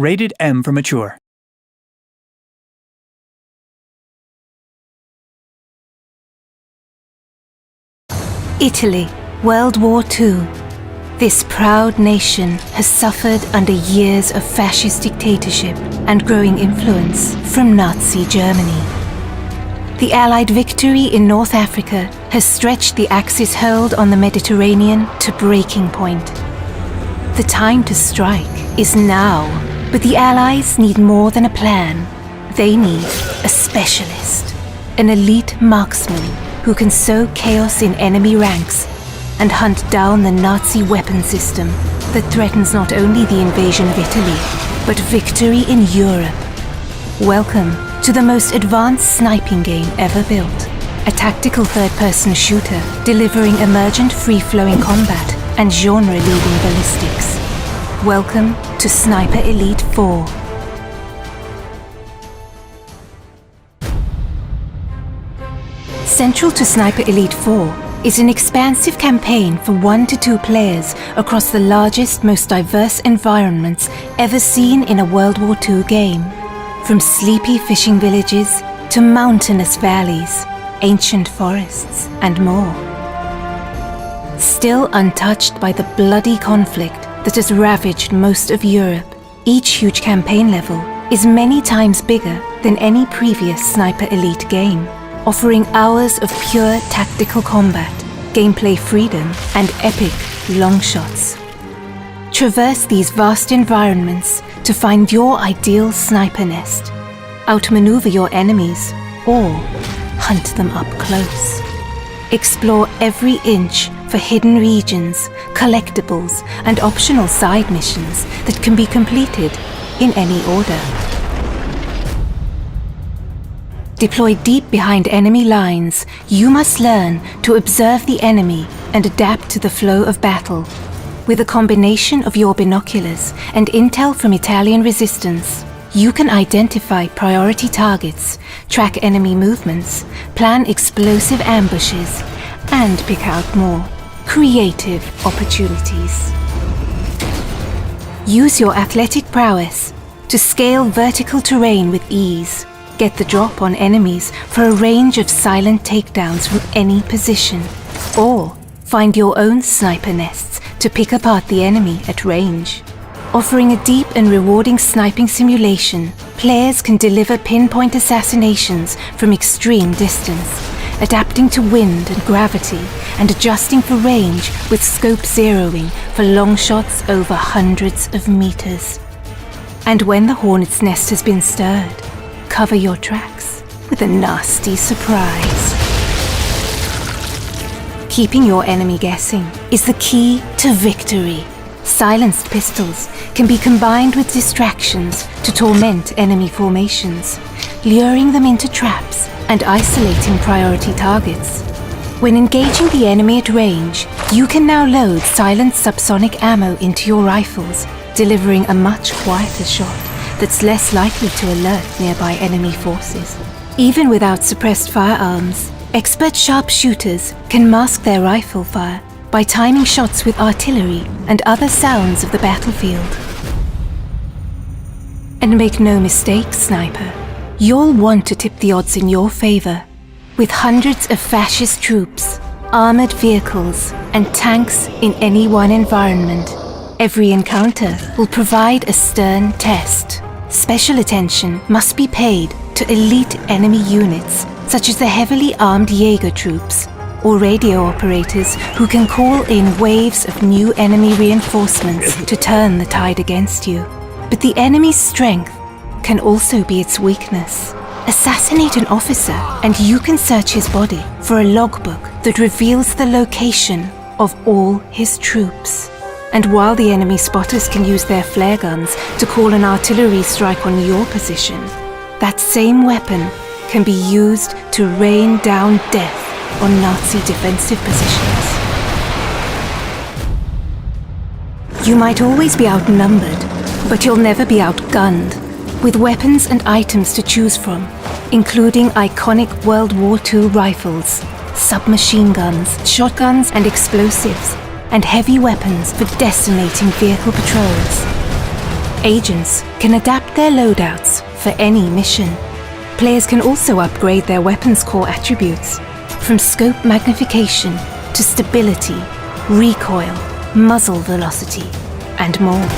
Rated M for mature. Italy, World War II. This proud nation has suffered under years of fascist dictatorship and growing influence from Nazi Germany. The Allied victory in North Africa has stretched the Axis hold on the Mediterranean to breaking point. The time to strike is now, but the Allies need more than a plan. They need a specialist, an elite marksman who can sow chaos in enemy ranks and hunt down the Nazi weapon system that threatens not only the invasion of Italy, but victory in Europe. Welcome to the most advanced sniping game ever built. A tactical third-person shooter delivering emergent free-flowing combat and genre-leading ballistics. Welcome to Sniper Elite 4. Central to Sniper Elite 4 is an expansive campaign for 1 to 2 players across the largest, most diverse environments ever seen in a World War II game. From sleepy fishing villages to mountainous valleys, ancient forests, and more. Still untouched by the bloody conflict that has ravaged most of Europe, each huge campaign level is many times bigger than any previous Sniper Elite game, offering hours of pure tactical combat, gameplay freedom, and epic long shots. Traverse these vast environments to find your ideal sniper nest, outmaneuver your enemies, or hunt them up close. Explore every inch for hidden regions, collectibles, and optional side missions that can be completed in any order. Deployed deep behind enemy lines, you must learn to observe the enemy and adapt to the flow of battle. With a combination of your binoculars and intel from Italian resistance, you can identify priority targets, track enemy movements, plan explosive ambushes, and pick out more creative opportunities. Use your athletic prowess to scale vertical terrain with ease. Get the drop on enemies for a range of silent takedowns from any position, or find your own sniper nests to pick apart the enemy at range. Offering a deep and rewarding sniping simulation, players can deliver pinpoint assassinations from extreme distance, adapting to wind and gravity and adjusting for range with scope zeroing for long shots over hundreds of meters. And when the hornet's nest has been stirred, cover your tracks with a nasty surprise. Keeping your enemy guessing is the key to victory. Silenced pistols can be combined with distractions to torment enemy formations, luring them into traps and isolating priority targets. When engaging the enemy at range, you can now load silent subsonic ammo into your rifles, delivering a much quieter shot that's less likely to alert nearby enemy forces. Even without suppressed firearms, expert sharpshooters can mask their rifle fire by timing shots with artillery and other sounds of the battlefield. And make no mistake, sniper, you'll want to tip the odds in your favor. With hundreds of fascist troops, armored vehicles, and tanks in any one environment, every encounter will provide a stern test. Special attention must be paid to elite enemy units, such as the heavily armed Jaeger troops, or radio operators who can call in waves of new enemy reinforcements to turn the tide against you. But the enemy's strength can also be its weakness. Assassinate an officer and you can search his body for a logbook that reveals the location of all his troops. And while the enemy spotters can use their flare guns to call an artillery strike on your position, that same weapon can be used to rain down death on Nazi defensive positions. You might always be outnumbered, but you'll never be outgunned, with weapons and items to choose from, including iconic World War II rifles, submachine guns, shotguns and explosives, and heavy weapons for decimating vehicle patrols. Agents can adapt their loadouts for any mission. Players can also upgrade their weapons core attributes, from scope magnification to stability, recoil, muzzle velocity, and more.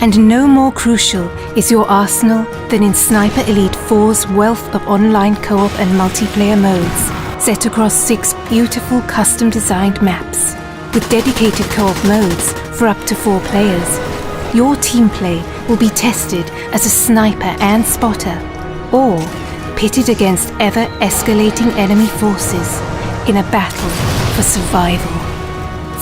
And no more crucial is your arsenal than in Sniper Elite 4's wealth of online co-op and multiplayer modes, set across 6 beautiful custom-designed maps. With dedicated co-op modes for up to 4 players, your team play will be tested as a sniper and spotter, or pitted against ever-escalating enemy forces in a battle for survival.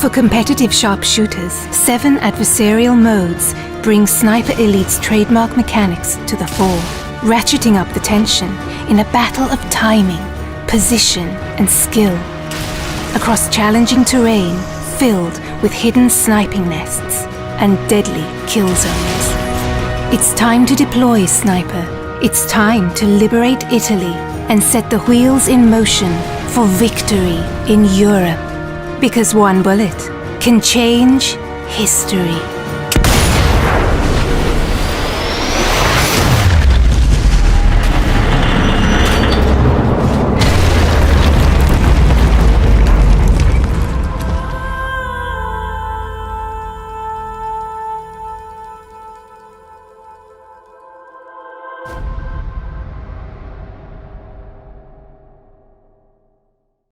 For competitive sharpshooters, 7 adversarial modes bring Sniper Elite's trademark mechanics to the fore, ratcheting up the tension in a battle of timing, position, and skill. Across challenging terrain filled with hidden sniping nests and deadly kill zones. It's time to deploy, Sniper. It's time to liberate Italy and set the wheels in motion for victory in Europe. Because one bullet can change history.